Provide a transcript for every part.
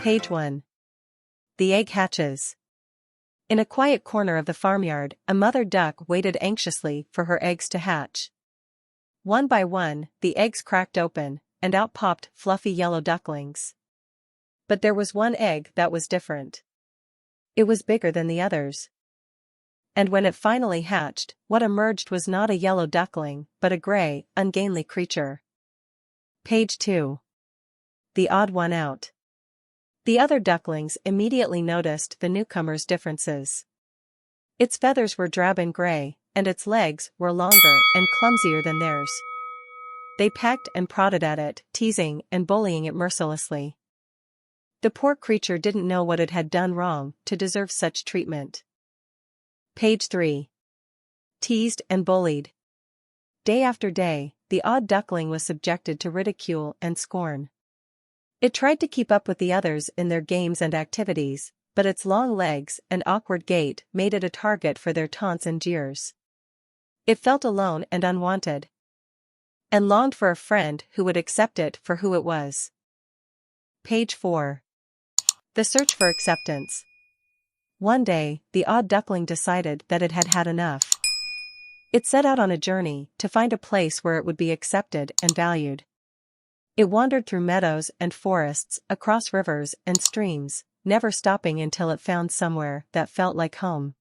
Page 1. The egg hatches. In a quiet corner of the farmyard, a mother duck waited anxiously for her eggs to hatch. One by one, the eggs cracked open, and out popped fluffy yellow ducklings. But there was one egg that was different. It was bigger than the others. And when it finally hatched, what emerged was not a yellow duckling, but a gray, ungainly creature. Page 2. The odd one out. The other ducklings immediately noticed the newcomer's differences. Its feathers were drab and gray, and its legs were longer and clumsier than theirs. They pecked and prodded at it, teasing and bullying it mercilessly. The poor creature didn't know what it had done wrong to deserve such treatment. Page 3. Teased and bullied. Day after day, the odd duckling was subjected to ridicule and scorn. It tried to keep up with the others in their games and activities, but its long legs and awkward gait made it a target for their taunts and jeers. It felt alone and unwanted, and longed for a friend who would accept it for who it was. Page 4. The search for acceptance. One day, the odd duckling decided that it had had enough. It set out on a journey to find a place where it would be accepted and valued. It wandered through meadows and forests, across rivers and streams, never stopping until it found somewhere that felt like home.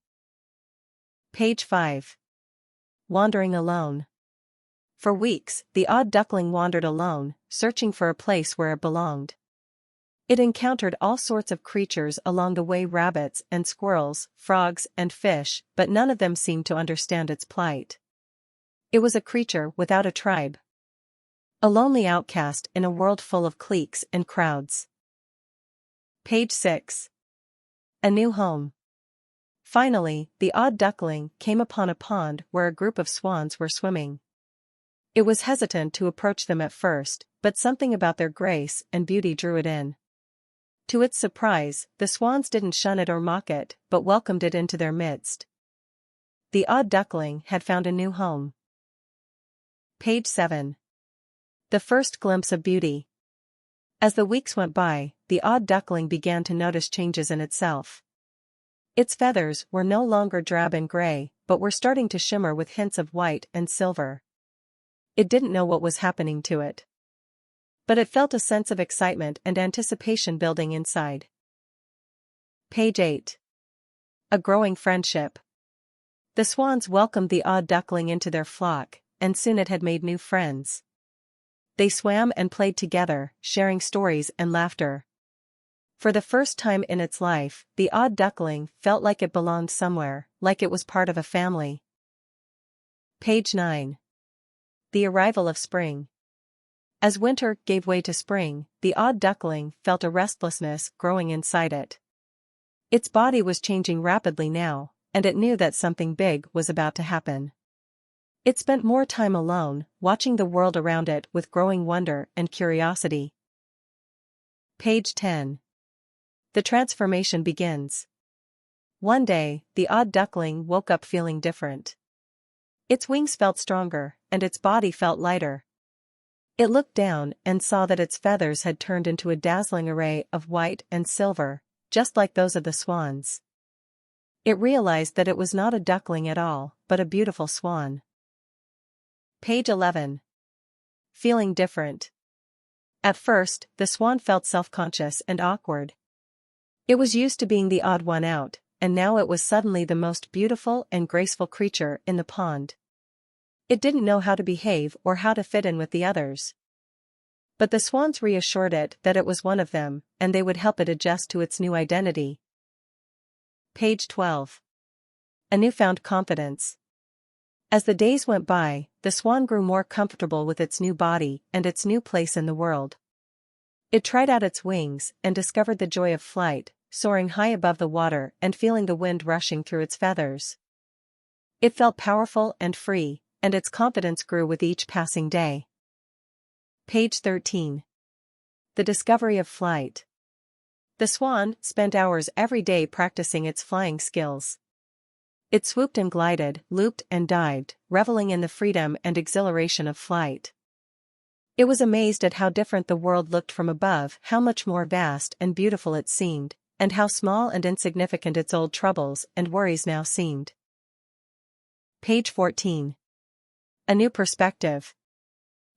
Page 5. Wandering alone. For weeks, the odd duckling wandered alone, searching for a place where it belonged. It encountered all sorts of creatures along the way: rabbits and squirrels, frogs and fish, but none of them seemed to understand its plight. It was a creature without a tribe. A lonely outcast in a world full of cliques and crowds. Page 6. A new home. Finally, the odd duckling came upon a pond where a group of swans were swimming. It was hesitant to approach them at first, but something about their grace and beauty drew it in. To its surprise, the swans didn't shun it or mock it, but welcomed it into their midst. The odd duckling had found a new home. Page 7. The first glimpse of beauty. As the weeks went by, the odd duckling began to notice changes in itself. Its feathers were no longer drab and gray, but were starting to shimmer with hints of white and silver. It didn't know what was happening to it, but it felt a sense of excitement and anticipation building inside. Page 8. A growing friendship. The swans welcomed the odd duckling into their flock, and soon it had made new friends. They swam and played together, sharing stories and laughter. For the first time in its life, the odd duckling felt like it belonged somewhere, like it was part of a family. Page 9. The arrival of spring. As winter gave way to spring, the odd duckling felt a restlessness growing inside it. Its body was changing rapidly now, and it knew that something big was about to happen. It spent more time alone, watching the world around it with growing wonder and curiosity. Page 10. The transformation begins. One day, the odd duckling woke up feeling different. Its wings felt stronger, and its body felt lighter. It looked down and saw that its feathers had turned into a dazzling array of white and silver, just like those of the swans. It realized that it was not a duckling at all, but a beautiful swan. Page 11. Feeling different. At first, the swan felt self-conscious and awkward. It was used to being the odd one out, and now it was suddenly the most beautiful and graceful creature in the pond. It didn't know how to behave or how to fit in with the others. But the swans reassured it that it was one of them, and they would help it adjust to its new identity. Page 12. A newfound confidence. As the days went by, the swan grew more comfortable with its new body and its new place in the world. It tried out its wings and discovered the joy of flight, soaring high above the water and feeling the wind rushing through its feathers. It felt powerful and free, and its confidence grew with each passing day. Page 13. The discovery of flight. The swan spent hours every day practicing its flying skills. It swooped and glided, looped and dived, reveling in the freedom and exhilaration of flight. It was amazed at how different the world looked from above, how much more vast and beautiful it seemed, and how small and insignificant its old troubles and worries now seemed. Page 14. A new perspective.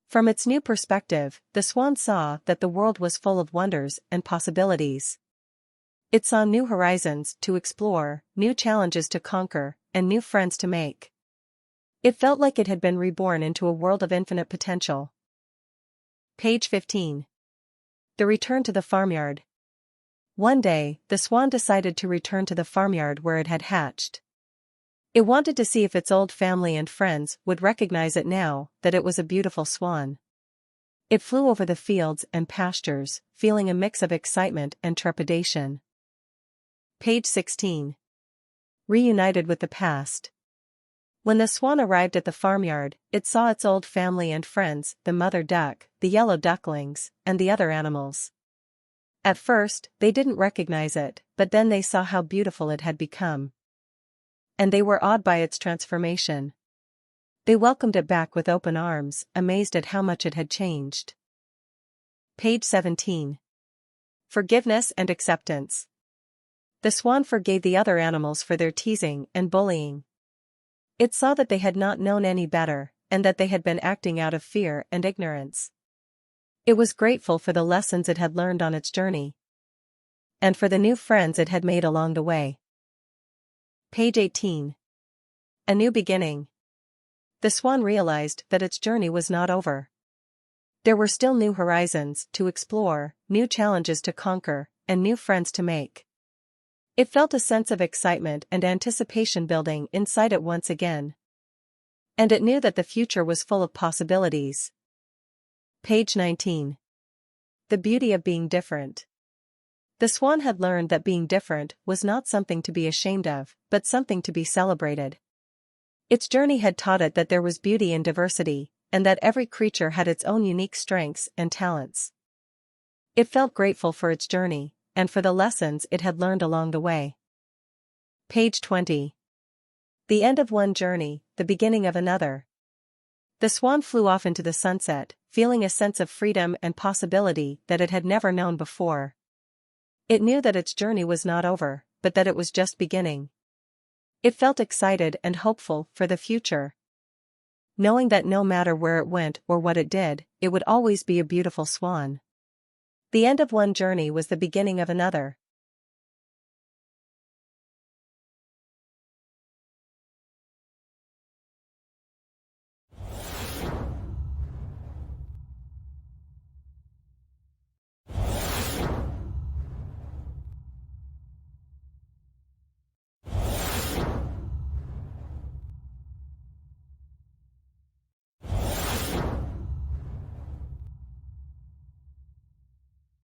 From its new perspective, the swan saw that the world was full of wonders and possibilities. It saw new horizons to explore, new challenges to conquer, and new friends to make. It felt like it had been reborn into a world of infinite potential. Page 15. The return to the farmyard. One day, the swan decided to return to the farmyard where it had hatched. It wanted to see if its old family and friends would recognize it now that it was a beautiful swan. It flew over the fields and pastures, feeling a mix of excitement and trepidation. Page 16. Reunited with the past. When the swan arrived at the farmyard, it saw its old family and friends, the mother duck, the yellow ducklings, and the other animals. At first, they didn't recognize it, but then they saw how beautiful it had become. And they were awed by its transformation. They welcomed it back with open arms, amazed at how much it had changed. Page 17. Forgiveness and acceptance. The swan forgave the other animals for their teasing and bullying. It saw that they had not known any better, and that they had been acting out of fear and ignorance. It was grateful for the lessons it had learned on its journey, and for the new friends it had made along the way. Page 18. A new beginning. The swan realized that its journey was not over. There were still new horizons to explore, new challenges to conquer, and new friends to make. It felt a sense of excitement and anticipation building inside it once again. And it knew that the future was full of possibilities. Page 19. The beauty of being different. The swan had learned that being different was not something to be ashamed of, but something to be celebrated. Its journey had taught it that there was beauty in diversity, and that every creature had its own unique strengths and talents. It felt grateful for its journey, and for the lessons it had learned along the way. Page 20. The end of one journey, the beginning of another. The swan flew off into the sunset, feeling a sense of freedom and possibility that it had never known before. It knew that its journey was not over, but that it was just beginning. It felt excited and hopeful for the future, knowing that no matter where it went or what it did, it would always be a beautiful swan. The end of one journey was the beginning of another.